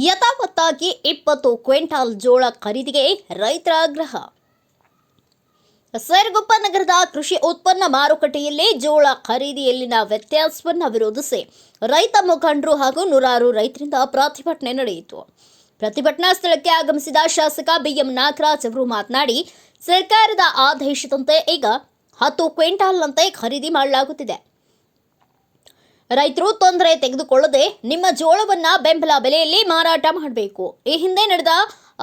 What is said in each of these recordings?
ಯಥಾವತ್ತಾಗಿ 20 ಕ್ವಿಂಟಾಲ್ ಜೋಳ ಖರೀದಿಗೆ ರೈತರ ಆಗ್ರಹ. ಸೈರಗುಪ್ಪ ನಗರದ ಕೃಷಿ ಉತ್ಪನ್ನ ಮಾರುಕಟ್ಟೆಯಲ್ಲಿ ಜೋಳ ಖರೀದಿಯಲ್ಲಿನ ವ್ಯತ್ಯಾಸವನ್ನು ವಿರೋಧಿಸಿ ರೈತ ಮುಖಂಡರು ಹಾಗೂ ನೂರಾರು ರೈತರಿಂದ ಪ್ರತಿಭಟನೆ ನಡೆಯಿತು. ಪ್ರತಿಭಟನಾ ಸ್ಥಳಕ್ಕೆ ಆಗಮಿಸಿದ ಶಾಸಕ BM ನಾಗರಾಜ್ ಅವರು ಮಾತನಾಡಿ, ಸರ್ಕಾರದ ಆದೇಶದಂತೆ ಈಗ 10 ಕ್ವಿಂಟಾಲ್ನಂತೆ ಖರೀದಿ ಮಾಡಲಾಗುತ್ತಿದೆ. ರೈತರು ತೊಂದರೆ ತೆಗೆದುಕೊಳ್ಳದೆ ನಿಮ್ಮ ಜೋಳವನ್ನ ಬೆಂಬಲ ಬೆಲೆಯಲ್ಲಿ ಮಾರಾಟ ಮಾಡಬೇಕು. ಈ ಹಿಂದೆ ನಡೆದ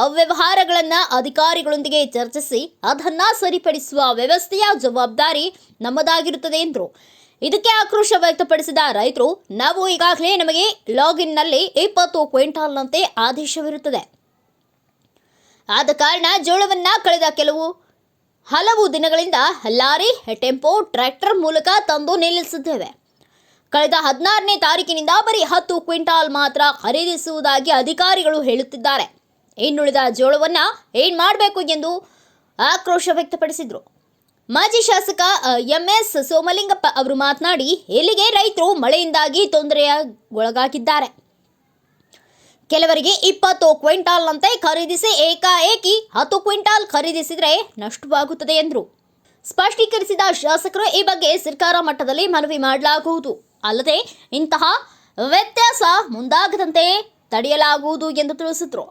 ಅವ್ಯವಹಾರಗಳನ್ನ ಅಧಿಕಾರಿಗಳೊಂದಿಗೆ ಚರ್ಚಿಸಿ ಅದನ್ನ ಸರಿಪಡಿಸುವ ವ್ಯವಸ್ಥೆಯ ಜವಾಬ್ದಾರಿ ನಮ್ಮದಾಗಿರುತ್ತದೆ ಎಂದರು. ಇದಕ್ಕೆ ಆಕ್ರೋಶ ವ್ಯಕ್ತಪಡಿಸಿದ ರೈತರು, ನಾವು ಈಗಾಗಲೇ ನಮಗೆ ಲಾಗಿನ್ನಲ್ಲಿ 20 ಕ್ವಿಂಟಾಲ್ನಂತೆ ಆದೇಶವಿರುತ್ತದೆ. ಆದ ಕಾರಣ ಜೋಳವನ್ನ ಕಳೆದ ಹಲವು ದಿನಗಳಿಂದ ಲಾರಿ, ಟೆಂಪೋ, ಟ್ರ್ಯಾಕ್ಟರ್ ಮೂಲಕ ತಂದು ನಿಲ್ಲಿಸಿದ್ದೇವೆ. ಕಳೆದ 16ನೇ ತಾರೀಕಿನಿಂದ ಬರೀ 10 ಕ್ವಿಂಟಾಲ್ ಮಾತ್ರ ಖರೀದಿಸುವುದಾಗಿ ಅಧಿಕಾರಿಗಳು ಹೇಳುತ್ತಿದ್ದಾರೆ. ಇನ್ನುಳಿದ ಜೋಳವನ್ನು ಏನು ಮಾಡಬೇಕು ಎಂದು ಆಕ್ರೋಶ ವ್ಯಕ್ತಪಡಿಸಿದರು. ಮಾಜಿ ಶಾಸಕ MS ಸೋಮಲಿಂಗಪ್ಪ ಅವರು ಮಾತನಾಡಿ, ಇಲ್ಲಿಗೆ ರೈತರು ಮಳೆಯಿಂದಾಗಿ ತೊಂದರೆಗೊಳಗಾಗಿದ್ದಾರೆ. ಕೆಲವರಿಗೆ 20 ಕ್ವಿಂಟಾಲ್ನಂತೆ ಖರೀದಿಸಿ ಏಕಾಏಕಿ 10 ಕ್ವಿಂಟಾಲ್ ಖರೀದಿಸಿದರೆ ನಷ್ಟವಾಗುತ್ತದೆ ಎಂದರು. ಸ್ಪಷ್ಟೀಕರಿಸಿದ ಶಾಸಕರು, ಈ ಬಗ್ಗೆ ಸರ್ಕಾರ ಮಟ್ಟದಲ್ಲಿ ಮನವಿ ಮಾಡಲಾಗುವುದು, ಅಲ್ಲದೆ ಇಂತಹ ವ್ಯತ್ಯಾಸ ಮುಂದಾಗದಂತೆ ತಡೆಯಲಾಗುವುದು ಎಂದು ತಿಳಿಸಿದರು.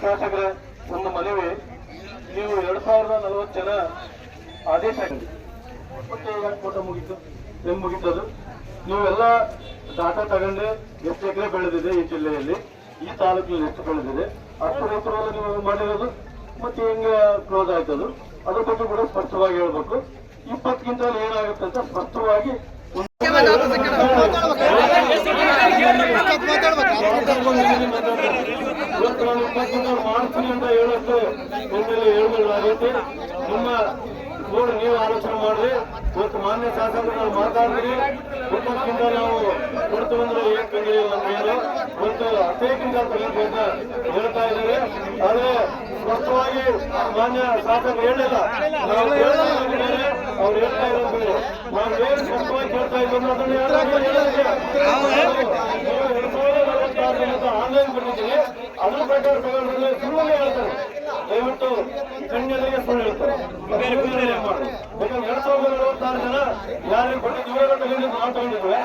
ಶಾಸಕರ ಒಂದು ಮನವಿ, ನೀವು 2040 ಜನ ಆದೇಶ ಆಗಿದೆ. ಮತ್ತೆ ಈಗ ಫೋಟೋ ಮುಗಿತದು. ನೀವೆಲ್ಲ ಡಾಟಾ ತಗೊಂಡ್ರೆ ಎಷ್ಟು ಎಕರೆ ಬೆಳೆದಿದೆ ಈ ಜಿಲ್ಲೆಯಲ್ಲಿ, ಈ ತಾಲೂಕಿನಲ್ಲಿ ಎಷ್ಟು ಬೆಳೆದಿದೆ, ಅಷ್ಟು ರೈತರೆಲ್ಲ ನೀವು ಮಾಡಿರೋದು ಮತ್ತೆ ಹೆಂಗ ಕ್ಲೋಸ್ ಆಯ್ತದು, ಅದ್ರ ಬಗ್ಗೆ ಕೂಡ ಸ್ಪಷ್ಟವಾಗಿ ಹೇಳ್ಬೇಕು. 20 ಕ್ವಿಂಟಲ್ ಏನಾಗುತ್ತೆ ಅಂತ ಸ್ಪಷ್ಟವಾಗಿ ಮಾಡ್ತೀನಿ ಅಂತ ಹೇಳಕ್ಕೆ ನಿಮ್ಮೆಲ್ಲ ಹೇಳ್ಬೇಕಾಗೈತೆ. ನಿಮ್ಮ ನೋಡಿ ನೀವು ಆಲೋಚನೆ ಮಾಡ್ರಿ. ಇವತ್ತು ಮಾನ್ಯ ಶಾಸಕರು ಮಾತಾಡಿದ್ರಿ, 20 ಕ್ವಿಂಟಲ್ ನಾವು ಕೊಡ್ತೀವಿ ಅಂದ್ರೆ ಏನ್ ತಂದಿಲ್ಲ ನಮ್ಗೇನು ಇವತ್ತು 10 ಕ್ವಿಂಟಲ್ ತಗೊಂಡು ಹೇಳ್ತಾ ಇದ್ದಾರೆ. ಆದ್ರೆ ಸ್ಪಷ್ಟವಾಗಿ ಮಾನ್ಯ ಶಾಸಕರು ಹೇಳಿಲ್ಲ, ನಾವು ಅವ್ರು ಹೇಳ್ತಾ ಇರೋದು ಬೇರೆ. ನಾವು ಏನು ಸ್ಪಷ್ಟವಾಗಿ ಕೇಳ್ತಾ ಇದ್ದೀವಿ ಆನ್ಲೈನ್ ಬಂದಿದ್ದೀವಿ, ಅದ್ರ ಪ್ರಕಾರ ತಗೊಂಡ್ರೆ ಸುಮ್ಮನೆ ಹೇಳ್ತಾರೆ. ದಯವಿಟ್ಟು ಕಣ್ಣೆಲ್ಲಿಗೆ ಸುಳ್ಳು ಹೇಳ್ತಾರೆ. ಯಾಕಂದ್ರೆ 2046 ಜನ ಯಾರಿಗೆ ಕೊಟ್ಟಿದ್ದೀವಿ ತಗೊಂಡಿದ್ದು ನಾವು ತಗೊಂಡಿದ್ವಿ.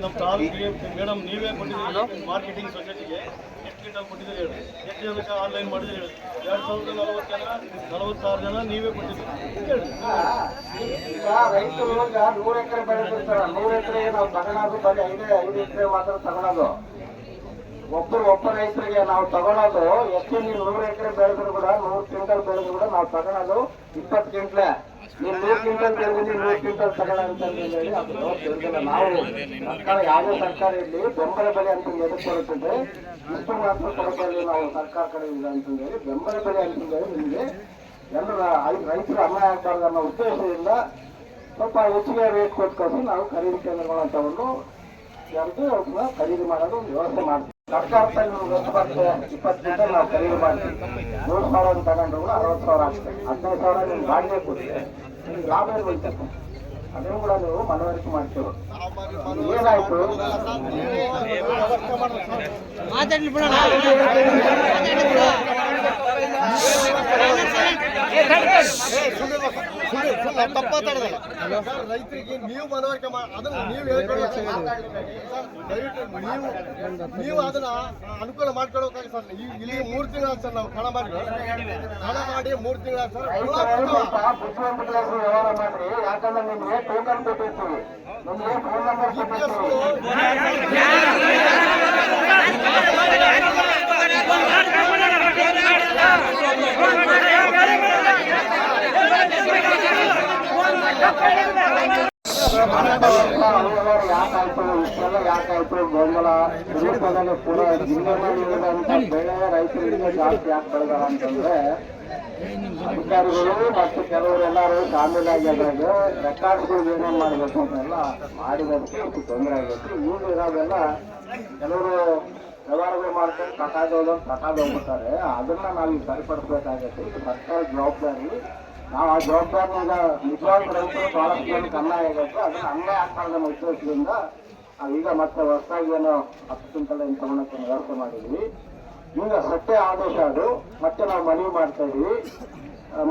ನಮ್ಮ ತಾಲೂಕಿಗೆ ಮೇಡಮ್ ನೀವೇ ಕೊಟ್ಟಿದ್ದೀರಿ, ಮಾರ್ಕೆಟಿಂಗ್ ಸೊಸೈಟಿಗೆ ಎಷ್ಟು ಕ್ವಿಂಟಲ್ ಕೊಟ್ಟಿದ್ದೀರಿ ಹೇಳಿ, ಎಷ್ಟು ಜನಕ್ಕೆ ಆನ್ಲೈನ್ ಮಾಡಿದ್ರೆ ಹೇಳಿ. 2046 ಜನ ನೀವೇ ಕೊಟ್ಟಿದ್ದೀರಿ ಹೇಳಿ. ಈಗ ರೈತರು 100 ಎಕರೆ ಬೆಳೆದಿರ್ತಾರೆ, 100 ಎಕರೆಗೆ ನಾವು ತಗೊಳೋದು ಬರೀ 5 ಎಕರೆ ಮಾತ್ರ ತಗೊಳೋದು. ಒಬ್ಬ ರೈತರಿಗೆ ನಾವು ತಗೊಳೋದು ಎಷ್ಟು, ನೀವು 100 ಎಕರೆ ಬೆಳೆದ್ರು ಕೂಡ 100 ಕ್ವಿಂಟಲ್ ಬೆಳೆದ್ರು ಕೂಡ ನಾವು ತಗೊಳೋದು 20 ಕ್ವಿಂಟ್ಲೆ. ನೀವು 100 ಕ್ವಿಂಟಲ್ ಬೆಳೆದಿದ್ದು 100 ಕ್ವಿಂಟಲ್ ತಗೊಳ ಅಂತ ಹೇಳಿ ಅದು ತಿಳಿದಿಲ್ಲ. ನಾವು ಸರ್ಕಾರ, ಯಾವುದೇ ಸರ್ಕಾರ ಇರಲಿ, ಬೆಂಬಲ ಬೆಲೆ ಅಂತ ಎದಕ್ಕೆ ಕೊಡುತ್ತದೆ, ಇಷ್ಟು ಮಾತ್ರ ಕೊಡೋದಲ್ಲಿ ನಾವು ಸರ್ಕಾರ ಕಡೆ ಇಲ್ಲ ಅಂತಂದೇಳಿ ಬೆಂಬಲ ಬೆಲೆ ಅಂತಂದೇಳಿ ನಿಮಗೆ ಎಲ್ಲರ ರೈತರು ಅನ್ಯಾಯ ಆಗಬಾರ್ದು ಅನ್ನೋ ಉದ್ದೇಶದಿಂದ ಸ್ವಲ್ಪ ಹೆಚ್ಚಿಗೆ ರೇಟ್ ಕೊಟ್ಟು ಕಳಿಸಿ ನಾವು ಖರೀದಿ ಕೇಂದ್ರಗಳನ್ನ ತಗೊಂಡು ಅವ್ರನ್ನ ಖರೀದಿ ಮಾಡೋದು ವ್ಯವಸ್ಥೆ ಮಾಡ್ತೀವಿ. ಸರ್ಕಾರದಲ್ಲಿ ನಮ್ಗೆ ಎಷ್ಟು ಬರ್ತದೆ, 20 ಕ್ವಿಂಟಲ್ ನಾವು ಖರೀದಿ ಮಾಡ್ತೀವಿ. 7,000 ತಗೊಂಡ್ರು ಕೂಡ 60,000 ಆಗ್ತದೆ. 15,000 ನಿಮ್ಗೆ ಗಾಡಿಗೆ ಕೊಡ್ತೀವಿ, ನಿಮ್ಗೆ ಲಾಭ ಏನು ಬರ್ತದೆ, ಅದನ್ನು ಕೂಡ ನೀವು ಮನವರಿಕೆ ಮಾಡ್ತೀವಿ. ಏನಾಯ್ತು ರೈತರಿಗೆ ನೀವು ಮನವರಿಕೆ ಅದನ್ನ ನೀವು ಹೇಳ್ಕೊಳ್ಬೇಕು. ದಯವಿಟ್ಟು ನೀವು ಅದನ್ನ ಅನುಕೂಲ ಮಾಡ್ಕೊಳ್ಬೇಕಾಗಿ ಸರ್. ಇಲ್ಲಿ 3 ತಿಂಗಳ ಸರ್ ನಾವು ಹಣ ಮಾಡಿ 3 ತಿಂಗಳ ಸರ್. ಬುದ್ಧಿವಂತರಾಗಿ ವ್ಯವಹಾರ ಮಾಡ್ರಿ, ಯಾಕಂದ್ರೆ ನಿಮ್ಗೆ ಟೋಕನ್ ಕೊಟ್ಟಿರ್ತೀವಿ, ನಿಮ್ಗೆ ಫೋನ್ ನಂಬರ್ ಯಾಕಾಯ್ತು, ಇಷ್ಟೆಲ್ಲ ಯಾಕಾಯ್ತು ಗೊಂದಲ ರೂಪದಲ್ಲಿ ಕೂಡ ಜಿಲ್ಲೆನಲ್ಲಿ ಇರುವಂತ ಬೆಳೆ ರೈತರಿಗೆ ಜಾಸ್ತಿ ಯಾಕೆ ಬೆಳೆದಾರ ಅಂತಂದ್ರೆ ಅಧಿಕಾರಿಗಳು ಮತ್ತು ಕೆಲವರು ಎಲ್ಲರೂ ಶಾಮೀಲಾಗಿ ಅದ್ರಾಗ ರೆಕಾರ್ಡ್ಸ್ಗಳು ಏನೇನು ಮಾಡಬೇಕು ಅಂತೆಲ್ಲ ಮಾಡಿದಕ್ಕೆ ಇದು ತೊಂದರೆ ಆಗೈತಿ. ಈಗ ಇರೋದೆಲ್ಲ ಕೆಲವರು ವ್ಯವಹಾರಗಳು ಮಾಡ್ಕೊಂಡು ತಕಾದೋಗ್ಬಿಡ್ತಾರೆ. ಅದನ್ನ ನಾವು ಈಗ ಸರಿಪಡಿಸ್ಬೇಕಾಗತ್ತೆ. ಇದು ಸರ್ಕಾರ ಜವಾಬ್ದಾರಿ. ನಾವು ಆ ಜವಾಬ್ದಾರಿಯಿಂದ ನಿಜವಾದ ರೈತರು ಬಹಳಷ್ಟು ಜನಕ್ಕೆ ಅನ್ಯಾಯ ಆಗೈತೆ. ಅದನ್ನ ಅನ್ಯಾಯ ಆಗ್ಬಾರ್ದು ಅನ್ನೋ ಉದ್ದೇಶದಿಂದ ನಾವೀಗ ಮತ್ತೆ ಹೊಸದಾಗಿ ಏನೋ 10 ಕ್ವಿಂಟಲ್ ಏನು ತಗೊಳಕ್ಕೆ ವ್ಯವಸ್ಥೆ ಮಾಡಿದ್ವಿ. ಈಗ ಸತ್ಯ ಆದೇಶ ಅದು ಮತ್ತೆ ನಾವು ಮನವಿ ಮಾಡ್ತಾ ಇದೀವಿ.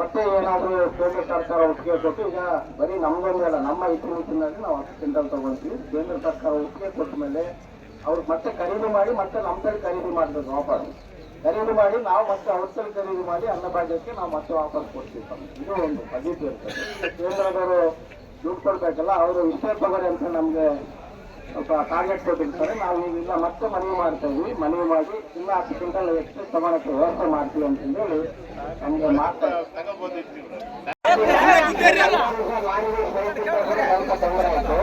ಮತ್ತೆ ಏನಾದರೂ ಕೇಂದ್ರ ಸರ್ಕಾರ ಒಪ್ಪಿಗೆ ಕೊಟ್ಟು, ಈಗ ಬರೀ ನಮ್ಗೊಂದೇ ಅಲ್ಲ, ನಮ್ಮ ಇತಿಮಿತಿನಲ್ಲಿ ನಾವು 10 ಕ್ವಿಂಟಲ್ ತಗೊಳ್ತೀವಿ. ಕೇಂದ್ರ ಸರ್ಕಾರ ಒಪ್ಪಿಗೆ ಕೊಟ್ಟ ಮೇಲೆ ಅವ್ರಿಗೆ ಮತ್ತೆ ಖರೀದಿ ಮಾಡಿ ಮತ್ತೆ ನಮ್ಮ ಕಡೆ ಖರೀದಿ ಮಾಡಬೇಕು. ವಾಪಸ್ ಖರೀದಿ ಮಾಡಿ ನಾವು ಮತ್ತೆ ಅವ್ರ ಕಡೆ ಖರೀದಿ ಮಾಡಿ ಅನ್ನಭಾಗ್ಯಕ್ಕೆ ನಾವು ಮತ್ತೆ ವಾಪಸ್ ಕೊಡ್ತೀವಿ. ಇದು ಒಂದು ಪದ್ಧತಿ ಇರ್ತದೆ. ಕೇಂದ್ರದವರು ದುಡ್ಡು ಕೊಡ್ಬೇಕಲ್ಲ, ಅವರು ಇಷ್ಟೇ ತಗೋರಿ ಅಂತ ನಮಗೆ ಸ್ವಲ್ಪ ಟಾರ್ಗೆಟ್ ಕೊಟ್ಟಿರ್ತಾರೆ. ನಾವು ಈಗಿಲ್ಲ ಮತ್ತೆ ಮನವಿ ಮಾಡ್ತಾ ಇದ್ವಿ. ಮನವಿ ಮಾಡಿ ಇಲ್ಲ 10 ಕ್ವಿಂಟಲ್ ಎಷ್ಟು ತಗೊಳಕ್ಕೆ ವ್ಯವಸ್ಥೆ ಮಾಡ್ತೀವಿ ಅಂತಂದೇಳಿ ನಮ್ಗೆ ಮಾತ್ರ ತೊಂದರೆ ಆಯ್ತು.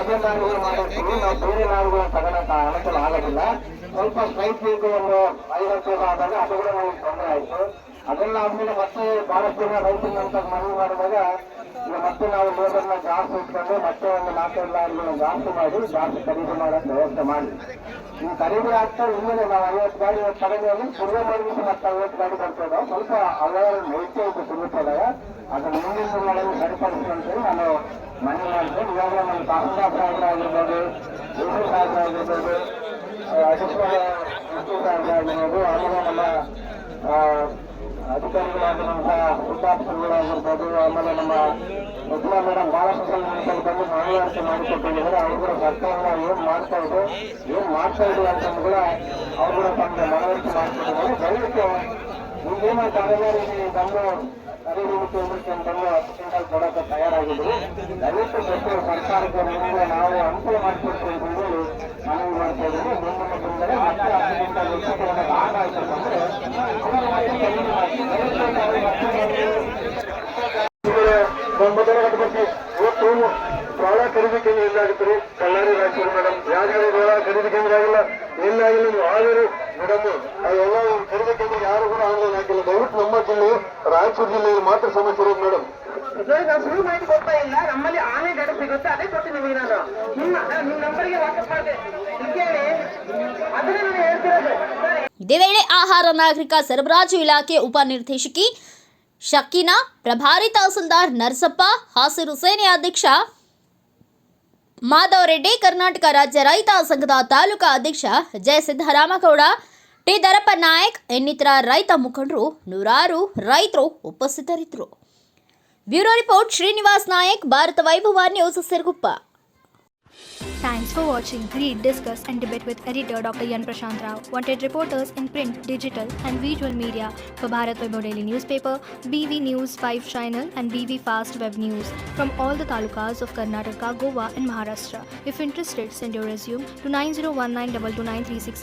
ಅದೇ ನಾರುಗಳು ಮಾಡಿರ್ತೀವಿ, ನಾವು ಬೇರೆ ನಾರುಗಳು ತಗೊಳಕ್ಕೆ ಅನುಕೂಲ ಆಗೋದಿಲ್ಲ. ಸ್ವಲ್ಪ ಸ್ಟ್ರೈಕ್ ಬೇಕು, ಒಂದು 50 ಆದಾಗ ಅದು ಕೂಡ ನಮಗೆ ತೊಂದರೆ ಆಯ್ತು. ಅದೆಲ್ಲ ಆದ್ಮೇಲೆ ಮತ್ತೆ ಬಹಳಷ್ಟು ಜನ ರೈತರಿಗೆ ಅಂತ ಮನವಿ ಮಾಡಿದಾಗ ಈಗ ಮತ್ತೆ ನಾವು ಲೇಬರ್ನ ಜಾಸ್ತಿ ಇಟ್ಕೊಂಡು ಮತ್ತೆ ಒಂದು 4 ಲಾರಿಗಳನ್ನ ಜಾಸ್ತಿ ಮಾಡಿ ಜಾಸ್ತಿ ಖರೀದಿ ಮಾಡೋಕ್ಕೆ ವ್ಯವಸ್ಥೆ ಮಾಡಿ ಈಗ ಖರೀದಿ ಆಗ್ತಾ ಇನ್ಮೇಲೆ ನಾವು 50 ಗಾಡಿ ತಗೊಂಡು ಪೂರ್ವ ಮಾಡಿಬಿಟ್ಟು ಮತ್ತೆ 50 ಗಾಡಿ ಬರ್ತದೆ. ಸ್ವಲ್ಪ ಅವರ ನೈತ್ಯ ಇತ್ತು ಸಿಗುತ್ತದಾಗ ಅದನ್ನು ಮುಂದಿನ ದಿನಗಳಲ್ಲಿ ಸರಿಪಡಿಸುವಂತೇಳಿ ನಾನು ಮನವಿ ಮಾಡ್ತೇನೆ. ಇವಾಗ ನಮ್ಮ ತಹಸೀಲ್ದಾರ್ ಸಾಹೇಬರಾಗಿರ್ಬೋದು, ಡಿಸಿ ಸಾಹೇಬರಾಗಿರ್ಬೋದು, ಅಡಿಷನಲ್ ಸಾಹೇಬರಾಗಿರ್ಬೋದು, ಆಮೇಲೆ ನಮ್ಮ ಅಧಿಕಾರಿಗಳಾಗಿರುವಂತಹ ಉಪಾಧ್ಯಕ್ಷರುಗಳಾಗಿರ್ಬೋದು, ಆಮೇಲೆ ನಮ್ಮ ಉತ್ತಮ ಮೇಡಮ್ ಬಹಳಷ್ಟು ಸಲ ಬಂದು ಮನವರಿಕೆ ಮಾಡಿಕೊಟ್ಟಿದ್ದಾರೆ. ಅವ್ರು ಕೂಡ ಸರ್ಕಾರ ಏನ್ ಮಾಡ್ತಾ ಇದೆ ಅಂತ ಕೂಡ ಅವ್ರು ಕೂಡ ತಮಗೆ ಮನವರಿಕೆ ಮಾಡಿಕೊಟ್ಟಿದ್ದಾರೆ. ದಯವಿಟ್ಟು ಈಗೇನೋ ತಲೆಮಾರಿಗೆ ಬಂದು ಖರೀದಿ ಅಂತಂದು 10 ಕ್ವಿಂಟಲ್ ಕೊಡೋಕೆ ತಯಾರಾಗಿದ್ರು. ದಯವಿಟ್ಟು ಗೊತ್ತು ಸರ್ಕಾರಕ್ಕೆ ಮುಂದೆ ನಾವು ಅನುಕೂಲ ಮಾಡಿಕೊಡ್ತೀವಿ ಅಂತಂದೇಳಿ ಮನವಿ ಮಾಡ್ತಾ ಇದ್ದೀವಿ. ಮುಂದಿನ ದಿನದಲ್ಲಿ ಮತ್ತೆ 10 ಕ್ವಿಂಟಲ್ ಹೆಚ್ಚು ಕೊಡೋಕೆ ಆಗಾಯ್ತು ಅಂತಂದ್ರೆ ಇವತ್ತು ಜೋಳ ಖರೀದಿ ಕೇಂದ್ರ ಎಲ್ಲಾಗಿತ್ತು ಕಳ್ಳಾರಿ ರಾಯಚೂರು ಮೇಡಮ್. ಯಾವ್ದಾದ್ರು ಜೋಳ ಖರೀದಿ ಕೇಂದ್ರ ಆಗಿಲ್ಲ, ಎಲ್ಲಾಗಿಲ್ಲ. ನೀವು ಆದರೂ ಮೇಡಮ್ ಅದೆಲ್ಲ ಖರೀದಿ ಕೇಂದ್ರ ಯಾರು ಕೂಡ ಆನ್ಲೈನ್ ಹಾಕಿಲ್ಲ. ದಯವಿಟ್ಟು ನಮ್ಮ ಜಿಲ್ಲೆ ರಾಯಚೂರು ಜಿಲ್ಲೆಯಲ್ಲಿ ಮಾತ್ರ ಸಮಸ್ಯೆ ಇರೋದು ಮೇಡಮ್. ನಾವು ಶುರು ಮಾಡಿ ಕೊಡ್ತಾ ಇಲ್ಲ, ನಮ್ಮಲ್ಲಿ ಆನ್ಲೈನ್ ಡೇಟಾ ಸಿಗುತ್ತೆ, ಅದೇ ಕೊಡ್ತೀನಿ ನಿಮಗೆ. ನಾನು ನಿಮ್ಮ ನಂಬರ್ಗೆ ವಾಟ್ಸ್ಆಪ್ ಮಾಡಿದೆ, ಕೇಳಿ ಅದನ್ನ ನಾನು ಹೇಳ್ತಿರೋದು. ಇದೇ ವೇಳೆ ಆಹಾರ ನಾಗರಿಕ ಸರಬರಾಜು ಇಲಾಖೆ ಉಪನಿರ್ದೇಶಕಿ ಶಕೀನಾ, ಪ್ರಭಾರಿ ತಹಸೀಲ್ದಾರ್ ನರಸಪ್ಪ, ಹಸಿರು ಸೇನೆ ಅಧ್ಯಕ್ಷ ಮಾಧವ್ ರೆಡ್ಡಿ, ಕರ್ನಾಟಕ ರಾಜ್ಯ ರೈತ ಸಂಘದ ತಾಲೂಕಾ ಅಧ್ಯಕ್ಷ ಜಯ ಸಿದ್ದರಾಮಗೌಡ, ಟಿ ದರಪ್ಪ ನಾಯಕ್ ಇನ್ನಿತರ ರೈತ ಮುಖಂಡರು, ನೂರಾರು ರೈತರು ಉಪಸ್ಥಿತರಿದ್ದರು. ಬ್ಯೂರೋ ರಿಪೋರ್ಟ್ ಶ್ರೀನಿವಾಸ್ ನಾಯಕ್, ಭಾರತ ವೈಭವ news, Siruguppa. Thanks for watching. Read, discuss and debate with editor Dr. Yan Prashant Rao. Wanted reporters in print, digital and visual media for Bharat Vaibhav Daily Newspaper, BV News 5 Channel and BV Fast Web News from all the talukas of Karnataka, Goa and Maharashtra. If interested, send your resume to 9019229369.